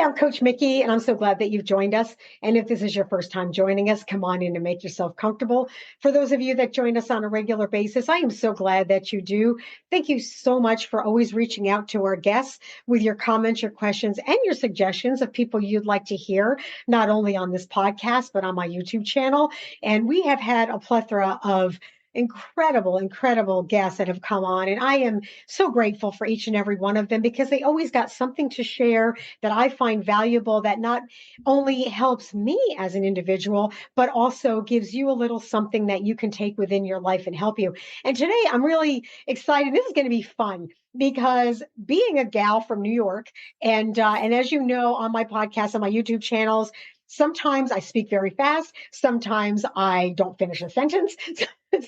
Hey, I'm Coach Mickey, and I'm so glad that you've joined us. And if this is your first time joining us, come on in and make yourself comfortable. For those of you that join us on a regular basis, I am so glad that you do. Thank you so much for always reaching out to our guests with your comments, your questions, and your suggestions of people you'd like to hear, not only on this podcast, but on my YouTube channel. And we have had a plethora of incredible guests that have come on. And I am so grateful for each and every one of them because they always got something to share that I find valuable that not only helps me as an individual, but also gives you a little something that you can take within your life and help you. And today I'm really excited. This is going to be fun because being a gal from New York, and as you know on my podcast, on my YouTube channels, sometimes I speak very fast. Sometimes I don't finish a sentence.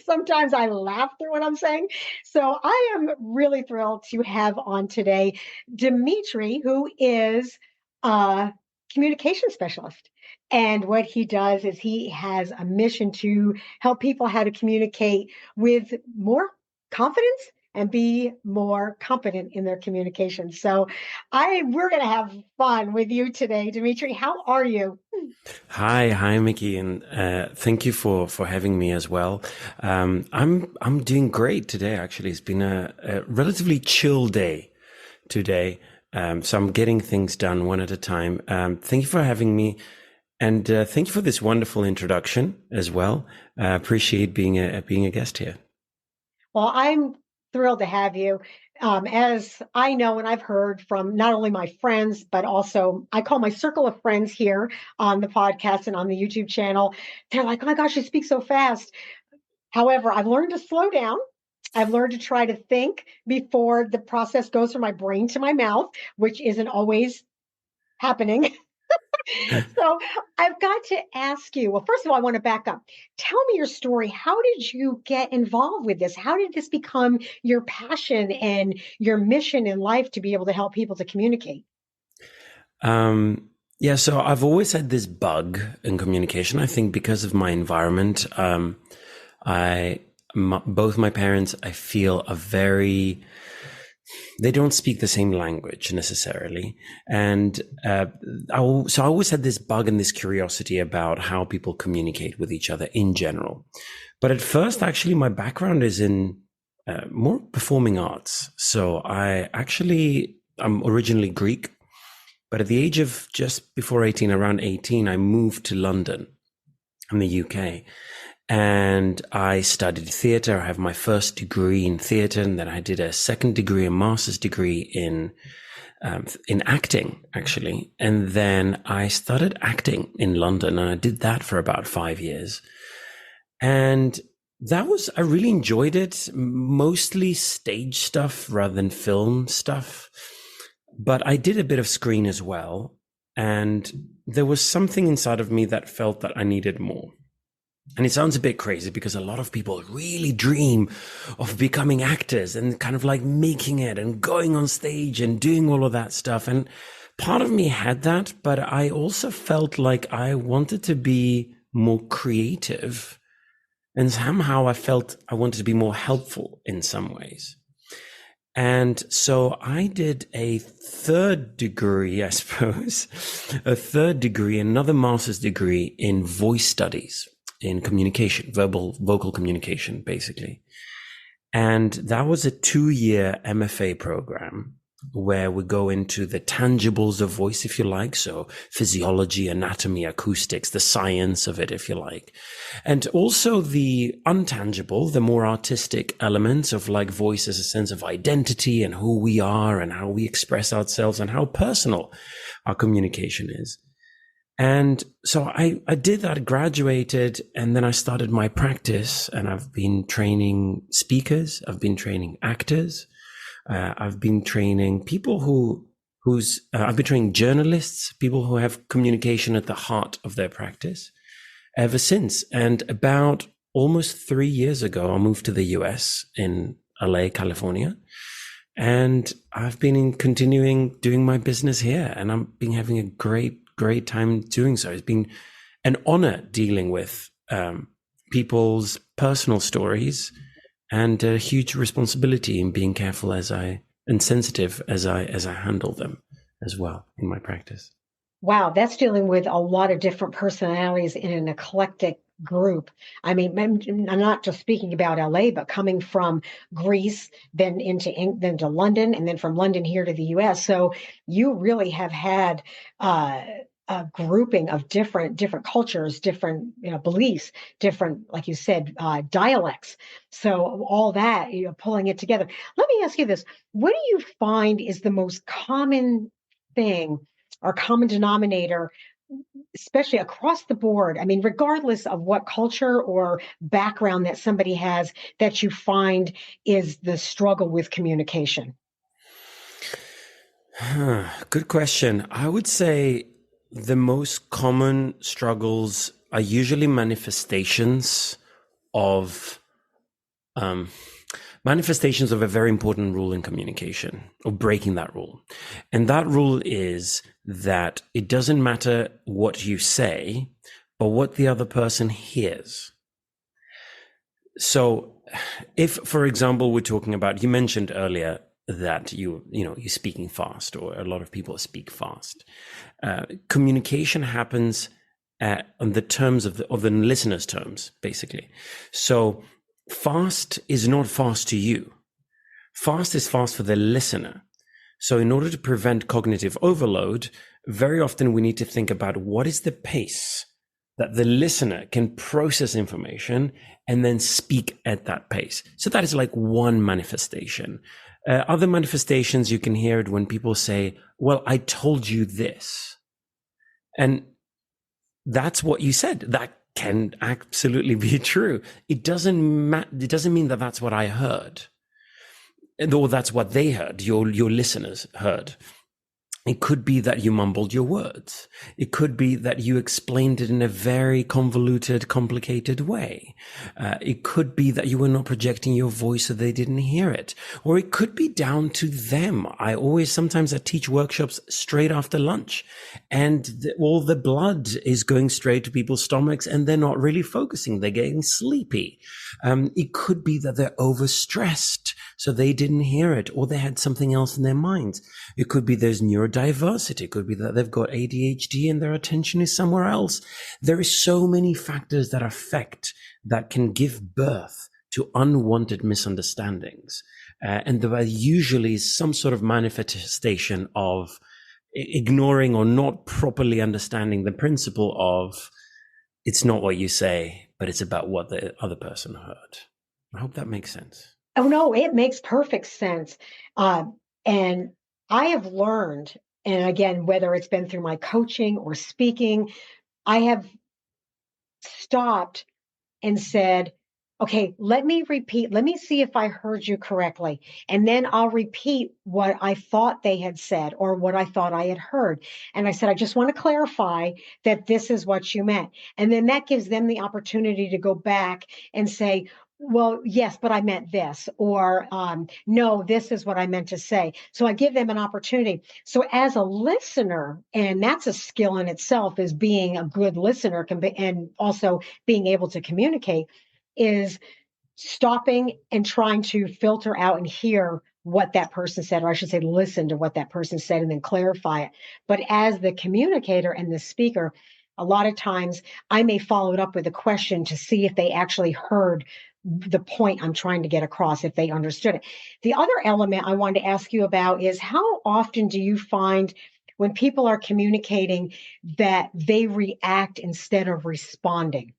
Sometimes I laugh through what I'm saying. So I am really thrilled to have on today Dimitri, who is a communication specialist. And what he does is he has a mission to help people how to communicate with more confidence and be more competent in their communication. So we're going to have fun with you today, Dimitri. How are you? Hi, Mickey, and thank you for having me as well. I'm doing great today. Actually, it's been a relatively chill day today, so I'm getting things done one at a time. Thank you for having me, and thank you for this wonderful introduction as well. Appreciate being a guest here. Well, I'm thrilled to have you. As I know, and I've heard from not only my friends, but also I call my circle of friends here on the podcast and on the YouTube channel. They're like, oh my gosh, you speak so fast. However, I've learned to slow down. I've learned to try to think before the process goes from my brain to my mouth, which isn't always happening. So I've got to ask you, well, first of all, I want to back up. Tell me your story. How did you get involved with this? How did this become your passion and your mission in life to be able to help people to communicate? Yeah, so I've always had this bug in communication. I think because of my environment, both my parents, I feel, are very, they don't speak the same language necessarily. And so I always had this bug and this curiosity about how people communicate with each other in general. But at first, actually, my background is in more performing arts. So I'm originally Greek, but at the age of just before 18, around 18, I moved to London in the UK. And I studied theater. I have my first degree in theater, and then I did a second degree, a master's degree in acting, actually. And then I started acting in London, and I did that for about 5 years. And I really enjoyed it, mostly stage stuff rather than film stuff. But I did a bit of screen as well. And there was something inside of me that felt that I needed more. And it sounds a bit crazy because a lot of people really dream of becoming actors and kind of like making it and going on stage and doing all of that stuff. And part of me had that, but I also felt like I wanted to be more creative. And somehow I felt I wanted to be more helpful in some ways. And so I did a third degree, I suppose, another master's degree in voice studies, in communication, vocal communication, basically. And that was a 2-year MFA program where we go into the tangibles of voice, if you like. So physiology, anatomy, acoustics, the science of it, if you like. And also the untangible, the more artistic elements of like voice as a sense of identity and who we are and how we express ourselves and how personal our communication is. And so I did that, graduated, and then I started my practice, and I've been training speakers. I've been training actors. I've been training people I've been training journalists, people who have communication at the heart of their practice ever since. And about almost 3 years ago, I moved to the US in LA, California. And I've been continuing doing my business here, and I've been having a great time doing so. It's been an honor dealing with people's personal stories, and a huge responsibility in being careful and sensitive as I handle them as well in my practice. Wow, that's dealing with a lot of different personalities in an eclectic group. I mean, I'm not just speaking about LA, but coming from Greece, then to London, and then from London here to the US. So you really have had uh, a grouping of different cultures, different beliefs, different, like you said, dialects. So all that, pulling it together. Let me ask you this: what do you find is the most common thing? Our common denominator, especially across the board. I mean, regardless of what culture or background that somebody has, that you find is the struggle with communication. Good question. I would say the most common struggles are usually of um, manifestations of a very important rule in communication, or breaking that rule. And that rule is that it doesn't matter what you say, but what the other person hears. So if, for example, we're talking about, you mentioned earlier that you're speaking fast, or a lot of people speak fast. Communication happens on the terms of the listener's terms, basically. So fast is not fast to you. Fast is fast for the listener. So in order to prevent cognitive overload, very often we need to think about what is the pace that the listener can process information and then speak at that pace. So that is like one manifestation. Other manifestations, you can hear it when people say, well, I told you this. And that's what you said. That can absolutely be true. It doesn't mean that that's what I heard, or that's what they heard, your listeners heard. It could be that you mumbled your words. It could be that you explained it in a very convoluted, complicated way. It could be that you were not projecting your voice so they didn't hear it. Or it could be down to them. Sometimes I teach workshops straight after lunch, and all the blood is going straight to people's stomachs and they're not really focusing. They're getting sleepy. It could be that they're overstressed, so they didn't hear it, or they had something else in their minds. It could be there's neurodiversity. It could be that they've got ADHD and their attention is somewhere else. There is so many factors that can give birth to unwanted misunderstandings. And there are usually some sort of manifestation of ignoring or not properly understanding the principle of it's not what you say, but it's about what the other person heard. I hope that makes sense. Oh, no, it makes perfect sense. And I have learned, and again, whether it's been through my coaching or speaking, I have stopped and said, okay, let me repeat. Let me see if I heard you correctly. And then I'll repeat what I thought they had said or what I thought I had heard. And I said, I just want to clarify that this is what you meant. And then that gives them the opportunity to go back and say, well, yes, but I meant this, or no, this is what I meant to say. So I give them an opportunity. So as a listener, and that's a skill in itself, is being a good listener and also being able to communicate, is stopping and trying to filter out and hear what that person said, or I should say, listen to what that person said and then clarify it. But as the communicator and the speaker, a lot of times I may follow it up with a question to see if they actually heard the point I'm trying to get across, if they understood it. The other element I wanted to ask you about is how often do you find when people are communicating that they react instead of responding?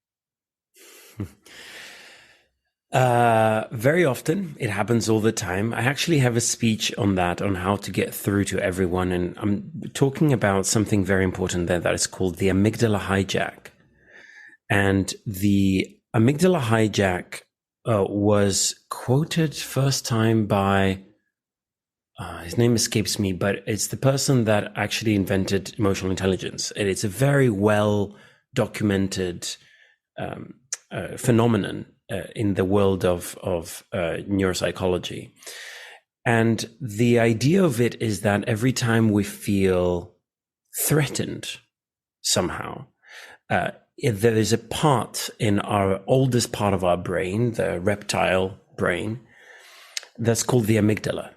Very often. It happens all the time. I actually have a speech on that, on how to get through to everyone. And I'm talking about something very important there that is called the amygdala hijack. And the amygdala hijack was quoted first time by, his name escapes me, but it's the person that actually invented emotional intelligence. And it's a very well documented phenomenon in the world of neuropsychology. And the idea of it is that every time we feel threatened somehow, there is a part in our oldest part of our brain, the reptile brain, that's called the amygdala.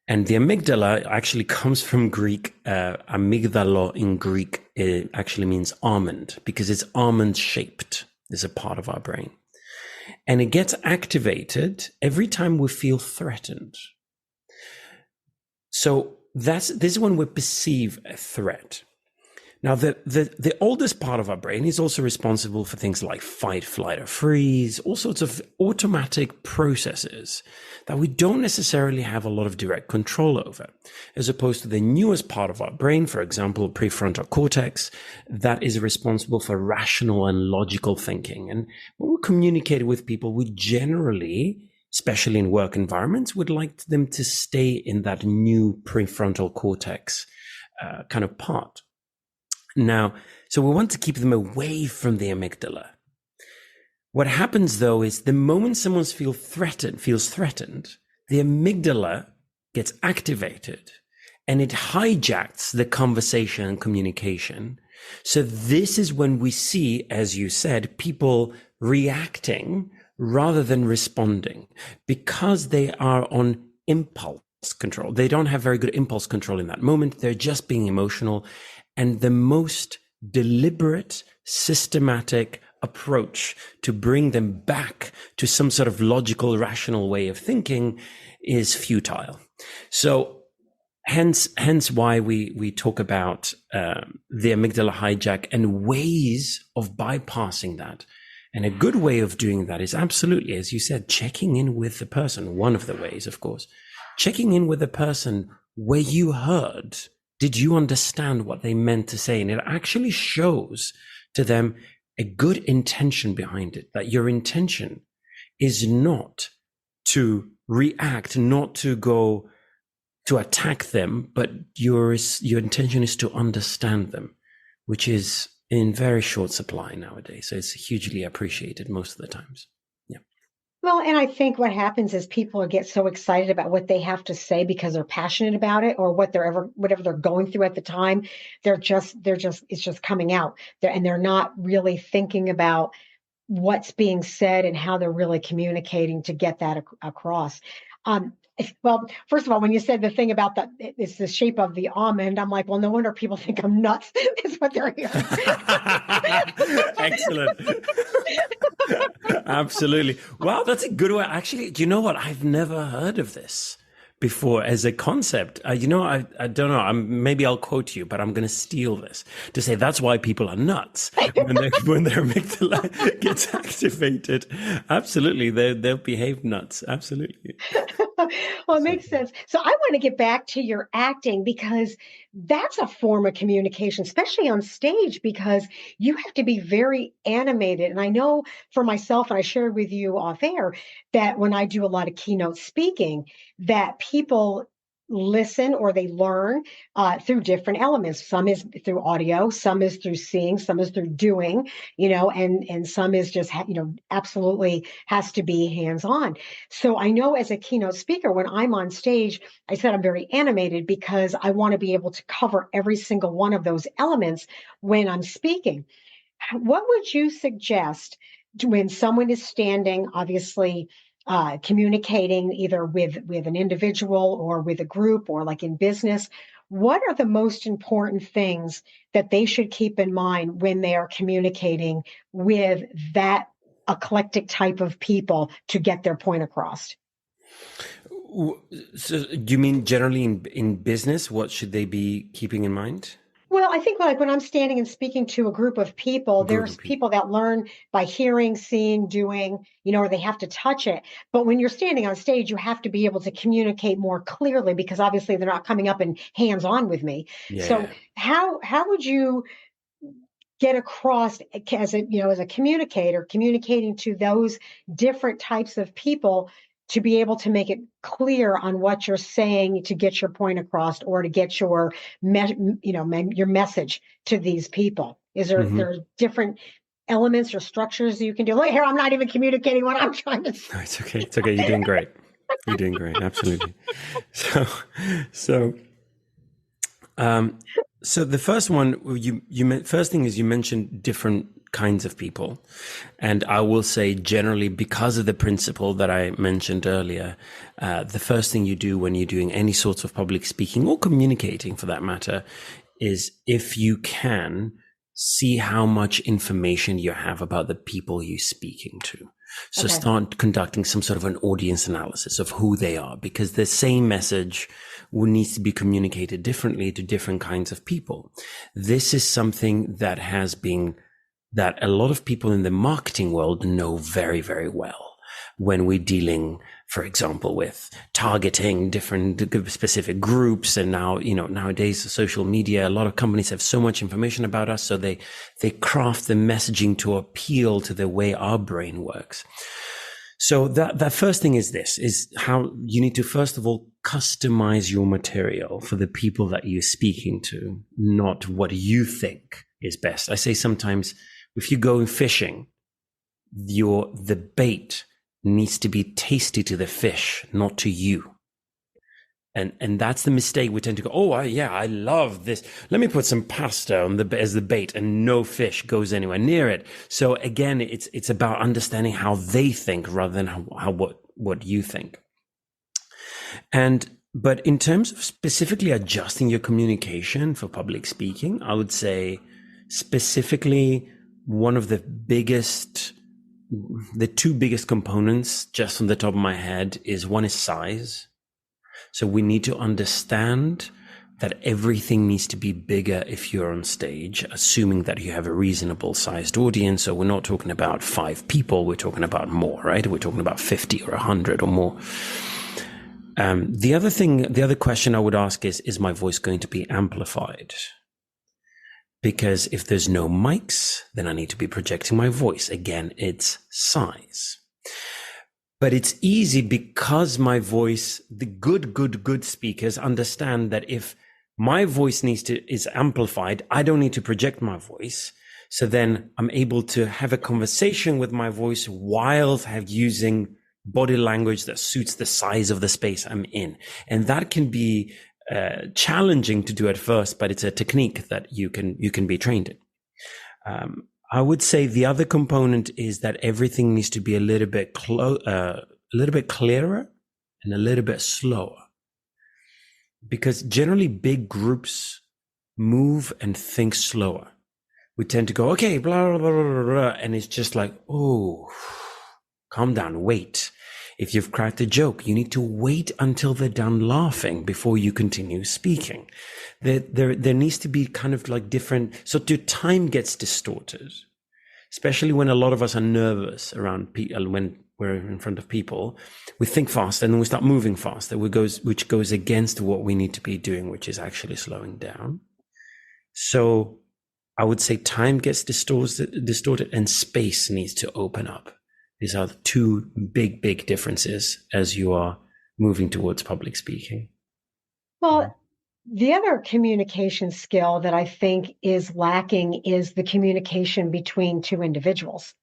And the amygdala actually comes from Greek. Amygdalo in Greek, it actually means almond, because it's almond shaped. Is a part of our brain. And it gets activated every time we feel threatened. So this is when we perceive a threat. Now, the oldest part of our brain is also responsible for things like fight, flight, or freeze, all sorts of automatic processes that we don't necessarily have a lot of direct control over, as opposed to the newest part of our brain, for example, prefrontal cortex, that is responsible for rational and logical thinking. And when we communicate with people, we generally, especially in work environments, would like them to stay in that new prefrontal cortex kind of part. Now, so we want to keep them away from the amygdala. What happens, though, is the moment someone feels threatened, the amygdala gets activated and it hijacks the conversation and communication. So this is when we see, as you said, people reacting rather than responding, because they are on impulse control. They don't have very good impulse control in that moment. They're just being emotional. And the most deliberate, systematic approach to bring them back to some sort of logical, rational way of thinking is futile. So hence why we talk about the amygdala hijack and ways of bypassing that. And a good way of doing that is absolutely, as you said, checking in with the person. One of the ways, of course, checking in with the person where you heard. Did you understand what they meant to say? And it actually shows to them a good intention behind it, that your intention is not to react, not to go to attack them, but your intention is to understand them, which is in very short supply nowadays. So it's hugely appreciated most of the times. Yeah. Well, and I think what happens is people get so excited about what they have to say because they're passionate about it, or whatever they're going through at the time. It's just coming out there, and they're not really thinking about what's being said and how they're really communicating to get that across. Well, first of all, when you said the thing about it's the shape of the almond, I'm like, well, no wonder people think I'm nuts. Is what they're hearing. Excellent. Absolutely. Wow, that's a good one. Actually, do you know what? I've never heard of this before as a concept. I don't know. Maybe I'll quote you, but I'm going to steal this to say that's why people are nuts when their amygdala gets activated. Absolutely, they'll behave nuts. Absolutely. Well, it makes sense. So I want to get back to your acting, because that's a form of communication, especially on stage, because you have to be very animated. And I know for myself, and I shared with you off air, that when I do a lot of keynote speaking, that people listen or they learn through different elements. Some is through audio, some is through seeing, some is through doing, and some is just, absolutely has to be hands-on. So I know as a keynote speaker, when I'm on stage, I said I'm very animated because I want to be able to cover every single one of those elements when I'm speaking. What would you suggest when someone is standing, obviously, communicating either with an individual or with a group, or like in business? What are the most important things that they should keep in mind when they are communicating with that eclectic type of people to get their point across? So do you mean generally in business, what should they be keeping in mind? Well, I think like when I'm standing and speaking to a group of people, there's people that learn by hearing, seeing, doing, or they have to touch it. But when you're standing on stage, you have to be able to communicate more clearly, because obviously they're not coming up and hands-on with me. Yeah. So how would you get across as a communicator, communicating to those different types of people, to be able to make it clear on what you're saying to get your point across, or to get your your message to these people? Is there different elements or structures you can do? Look here, I'm not even communicating what I'm trying to say. No, it's okay. It's okay. You're doing great. You're doing great. Absolutely. So So the first one, first thing is you mentioned different kinds of people. And I will say generally, because of the principle that I mentioned earlier, the first thing you do when you're doing any sorts of public speaking or communicating for that matter, is if you can see how much information you have about the people you're speaking to. So start conducting some sort of an audience analysis of who they are, because the same message needs to be communicated differently to different kinds of people. This is something that that a lot of people in the marketing world know very, very well when we're dealing, for example, with targeting different specific groups. And now, nowadays, social media, a lot of companies have so much information about us. So they craft the messaging to appeal to the way our brain works. So that first thing is how you need to, first of all, customize your material for the people that you're speaking to, not what you think is best. I say sometimes if you go fishing, the bait needs to be tasty to the fish, not to you. And that's the mistake. We tend to go, I love this. Let me put some pasta as the bait, and no fish goes anywhere near it. So again, it's about understanding how they think rather than what you think. But in terms of specifically adjusting your communication for public speaking, I would say specifically one of the two biggest components, just on the top of my head, is one is size. So we need to understand that everything needs to be bigger if you're on stage, assuming that you have a reasonable sized audience. So we're not talking about 5 people, we're talking about more, right? We're talking about 50 or 100 or more. The other question I would ask is my voice going to be amplified? Because if there's no mics, then I need to be projecting my voice. Again, it's size. But it's easy because my voice, the good speakers understand that if my voice is amplified, I don't need to project my voice. So then I'm able to have a conversation with my voice while using body language that suits the size of the space I'm in. And that can be challenging to do at first, but it's a technique that you can be trained in. I would say the other component is that everything needs to be a little bit clearer and a little bit slower, because generally big groups move and think slower. We tend to go, okay, blah, blah, blah, blah, blah, and it's just like, oh, calm down, wait. If you've cracked a joke, you need to wait until they're done laughing before you continue speaking. There needs to be kind of like different, so time gets distorted, especially when a lot of us are nervous around people, when we're in front of people. We think fast and then we start moving faster, which goes against what we need to be doing, which is actually slowing down. So I would say time gets distorted and space needs to open up. These are the two big differences as you are moving towards public speaking. Well, the other communication skill that I think is lacking is the communication between two individuals.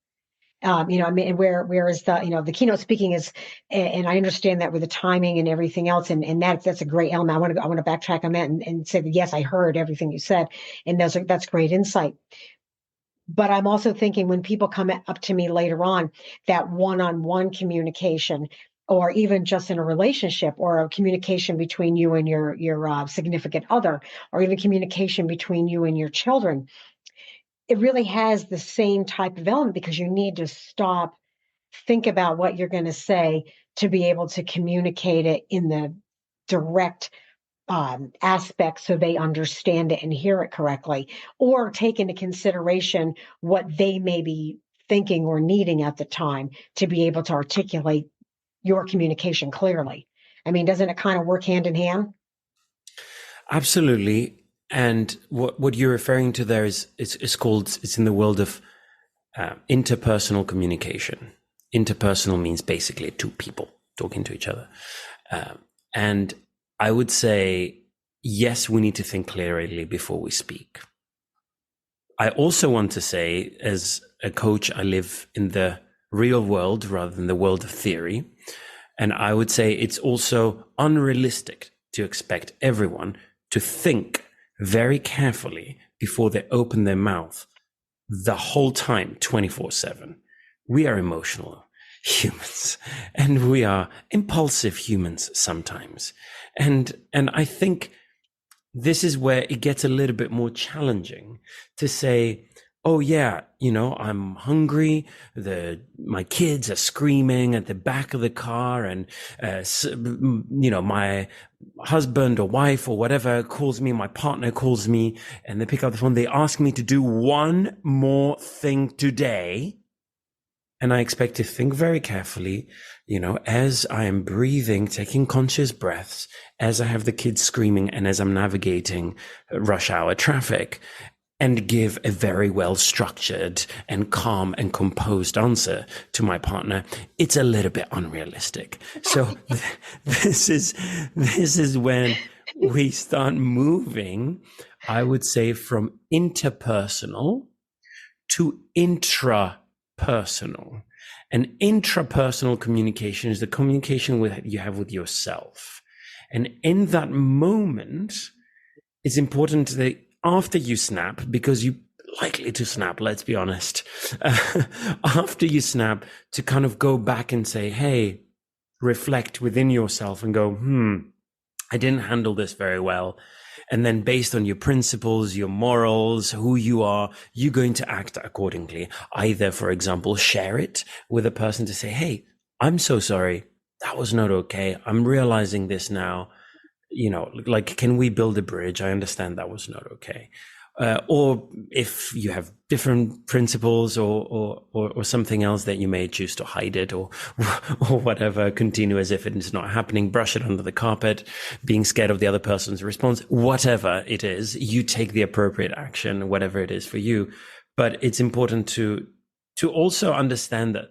Whereas the keynote speaking is, and I understand that with the timing and everything else, and that's a great element. I want to backtrack on that and say that, yes, I heard everything you said, and that's great insight. But I'm also thinking when people come up to me later on, that one-on-one communication, or even just in a relationship, or a communication between you and your significant other, or even communication between you and your children, it really has the same type of element, because you need to stop, think about what you're going to say to be able to communicate it in the direct aspect so they understand it and hear it correctly, or take into consideration what they may be thinking or needing at the time to be able to articulate your communication clearly. I mean, doesn't it kind of work hand in hand? Absolutely. And what you're referring to there is it's in the world of interpersonal communication. Interpersonal means basically two people talking to each other. And I would say, yes, we need to think clearly before we speak. I also want to say, as a coach, I live in the real world rather than the world of theory. And I would say it's also unrealistic to expect everyone to think very carefully before they open their mouth the whole time, 24/7. We are emotional humans, and we are impulsive humans sometimes. And I think this is where it gets a little bit more challenging to say, oh yeah, I'm hungry. My kids are screaming at the back of the car, and my husband or wife or whatever calls me, my partner calls me, and they pick up the phone. They ask me to do one more thing today. And I expect to think very carefully, as I am breathing, taking conscious breaths, as I have the kids screaming, and as I'm navigating rush hour traffic, and give a very well structured and calm and composed answer to my partner. It's a little bit unrealistic. So this is when we start moving, I would say, from interpersonal to intrapersonal. And intrapersonal communication is the communication you have with yourself. And in that moment, it's important that after you snap, because you're likely to snap, let's be honest, after you snap, to kind of go back and say, hey, reflect within yourself and go, I didn't handle this very well. And then based on your principles, your morals, who you are, you're going to act accordingly. Either, for example, share it with a person to say, hey, I'm so sorry. That was not okay. I'm realizing this now. Can we build a bridge? I understand that was not okay. Or if you have different principles or something else that you may choose to hide it or whatever, continue as if it's not happening, brush it under the carpet, being scared of the other person's response, whatever it is, you take the appropriate action, whatever it is for you. But it's important to also understand that,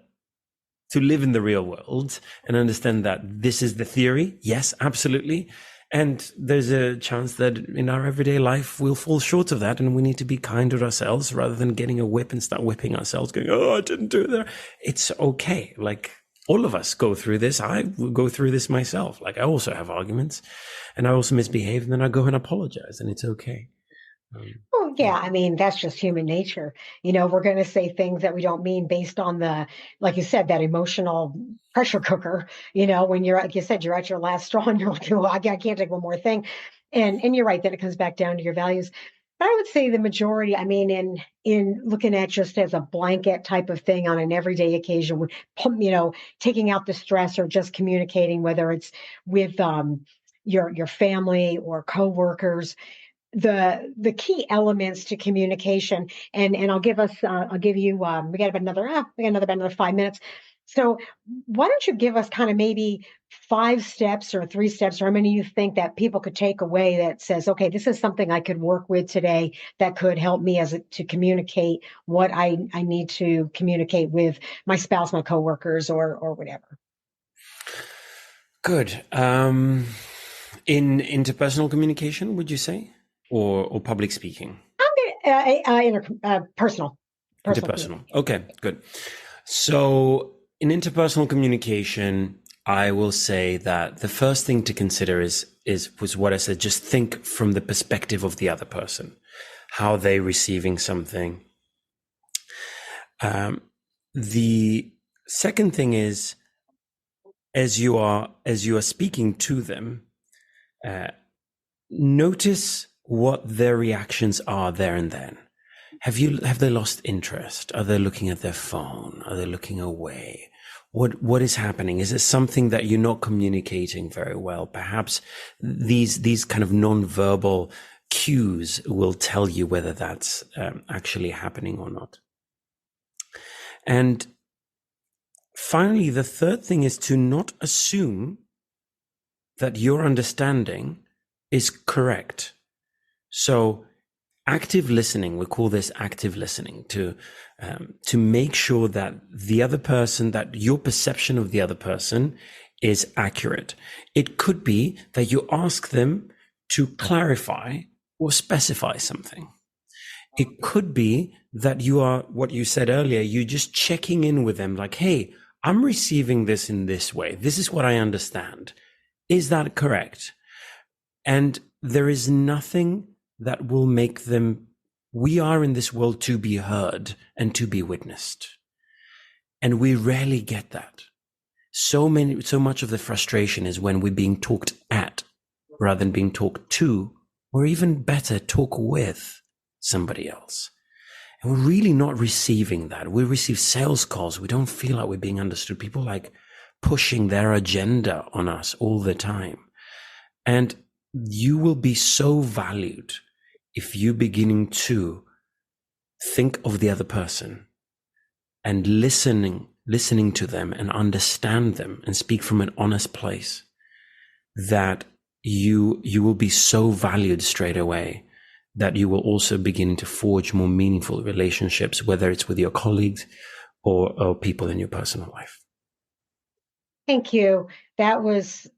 to live in the real world and understand that this is the theory. Yes, absolutely. And there's a chance that in our everyday life, we'll fall short of that. And we need to be kind to ourselves rather than getting a whip and start whipping ourselves going, oh, I didn't do that. It's okay. Like, all of us go through this. I will go through this myself. Like, I also have arguments and I also misbehave, and then I go and apologize, and it's okay. Well, yeah, I mean, that's just human nature. We're going to say things that we don't mean based on like you said, that emotional pressure cooker, when you're, like you said, you're at your last straw and you're like, oh, I can't take one more thing. And you're right that it comes back down to your values. But I would say the majority, I mean, in looking at just as a blanket type of thing on an everyday occasion, taking out the stress or just communicating, whether it's with your family or coworkers, the key elements to communication, and I'll give you we got about another 5 minutes. So why don't you give us kind of maybe 5 steps or 3 steps, or how many you think that people could take away that says, okay, this is something I could work with today that could help me to communicate what I need to communicate with my spouse, my coworkers, or whatever. Good. In interpersonal communication, would you say? Or public speaking? Personal. Interpersonal. Okay, good. So in interpersonal communication, I will say that the first thing to consider was what I said. Just think from the perspective of the other person. How they're receiving something. The second thing is, as you are speaking to them, notice what their reactions are there and then. Have they lost interest? Are they looking at their phone? Are they looking away? What is happening? Is it something that you're not communicating very well? Perhaps these kind of non-verbal cues will tell you whether that's actually happening or not. And finally, the third thing is to not assume that your understanding is correct. So active listening, we call this active listening, to make sure that the other person, that your perception of the other person is accurate. It could be that you ask them to clarify or specify something. It could be that you are, what you said earlier, you're just checking in with them like, hey, I'm receiving this in this way. This is what I understand. Is that correct? And there is nothing that will make them, we are in this world to be heard and to be witnessed. And we rarely get that. So much of the frustration is when we're being talked at rather than being talked to, or even better, talk with somebody else. And we're really not receiving that. We receive sales calls. We don't feel like we're being understood. People like pushing their agenda on us all the time. And you will be so valued if you're beginning to think of the other person and listening to them and understand them and speak from an honest place, that you will be so valued straight away that you will also begin to forge more meaningful relationships, whether it's with your colleagues or people in your personal life. Thank you. That was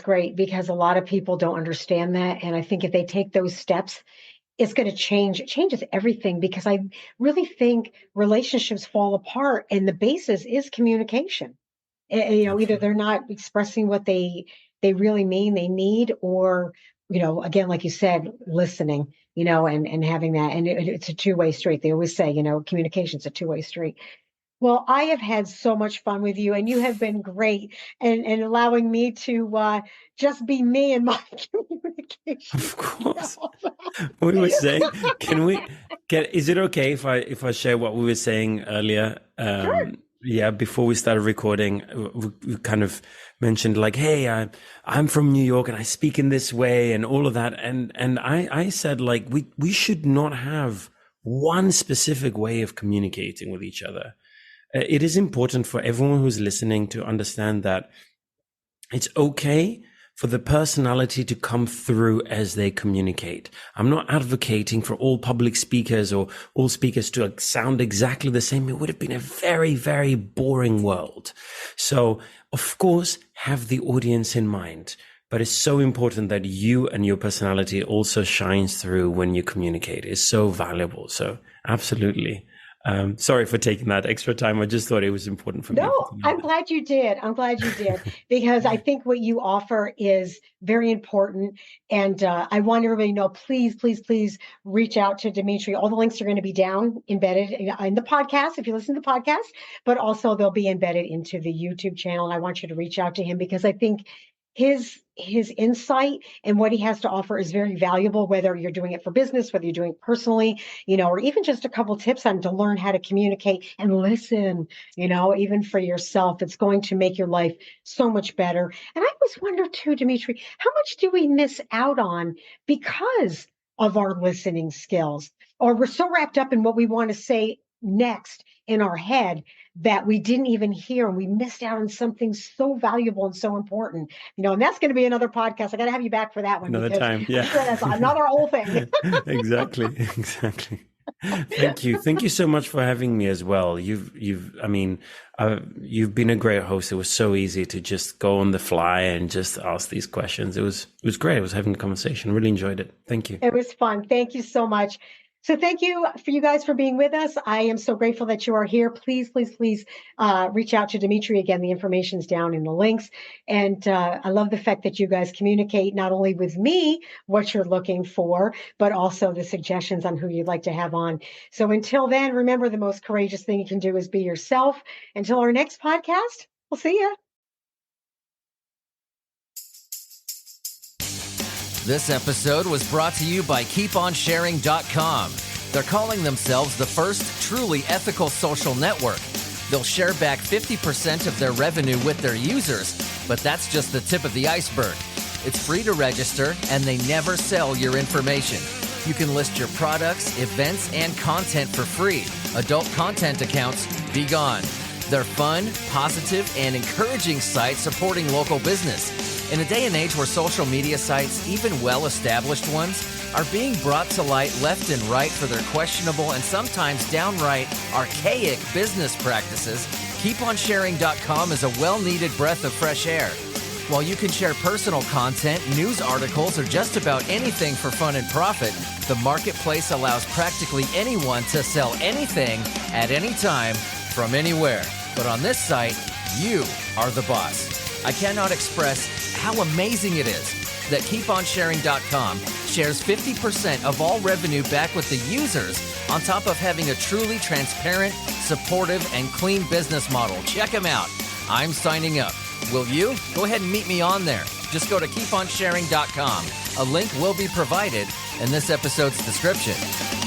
great, because a lot of people don't understand that. And I think if they take those steps, it's going to change. It changes everything, because I really think relationships fall apart and the basis is communication. Either they're not expressing what they really mean, they need, or, again, like you said, listening, and having that. And it's a two-way street. They always say, communication's a two-way street. Well, I have had so much fun with you, and you have been great and allowing me to just be me in my communication. Of course. What we were saying, is it okay if I share what we were saying earlier? Sure. Yeah, before we started recording, we kind of mentioned like, hey, I'm from New York and I speak in this way and all of that. And I said, like, we should not have one specific way of communicating with each other. It is important for everyone who's listening to understand that it's okay for the personality to come through as they communicate. I'm not advocating for all public speakers or all speakers to sound exactly the same. It would have been a very, very boring world. So, of course, have the audience in mind. But it's so important that you and your personality also shines through when you communicate. It's so valuable. So, absolutely. Sorry for taking that extra time. I just thought it was important for me. No, I'm glad you did. Because I think what you offer is very important. And I want everybody to know, please, please, please reach out to Dimitri. All the links are going to be embedded in the podcast, if you listen to the podcast, but also they'll be embedded into the YouTube channel. And I want you to reach out to him, because I think his insight and what he has to offer is very valuable, whether you're doing it for business, whether you're doing it personally, or even just a couple tips on to learn how to communicate and listen, even for yourself. It's going to make your life so much better. And I always wonder too, Dimitri, how much do we miss out on because of our listening skills? Or we're so wrapped up in what we want to say next in our head that we didn't even hear, and we missed out on something so valuable and so important, and that's going to be another podcast. I got to have you back for that one. Another time. Yeah. That's another whole thing. Exactly. Thank you so much for having me as well. You've been a great host. It was so easy to just go on the fly and just ask these questions. It was great. I was having a conversation. Really enjoyed it. Thank you. It was fun. Thank you so much. So thank you for you guys for being with us. I am so grateful that you are here. Please, please, please reach out to Dimitri. Again, the information's down in the links. And I love the fact that you guys communicate not only with me what you're looking for, but also the suggestions on who you'd like to have on. So until then, remember, the most courageous thing you can do is be yourself. Until our next podcast, we'll see you. This episode was brought to you by KeepOnSharing.com. They're calling themselves the first truly ethical social network. They'll share back 50% of their revenue with their users, but that's just the tip of the iceberg. It's free to register, and they never sell your information. You can list your products, events, and content for free. Adult content accounts, be gone. They're fun, positive, and encouraging sites supporting local business. In a day and age where social media sites, even well-established ones, are being brought to light left and right for their questionable and sometimes downright archaic business practices, KeepOnSharing.com is a well-needed breath of fresh air. While you can share personal content, news articles, or just about anything for fun and profit, the marketplace allows practically anyone to sell anything at any time from anywhere. But on this site, you are the boss. I cannot express how amazing it is that KeepOnSharing.com shares 50% of all revenue back with the users, on top of having a truly transparent, supportive, and clean business model. Check them out. I'm signing up. Will you? Go ahead and meet me on there. Just go to keeponsharing.com. A link will be provided in this episode's description.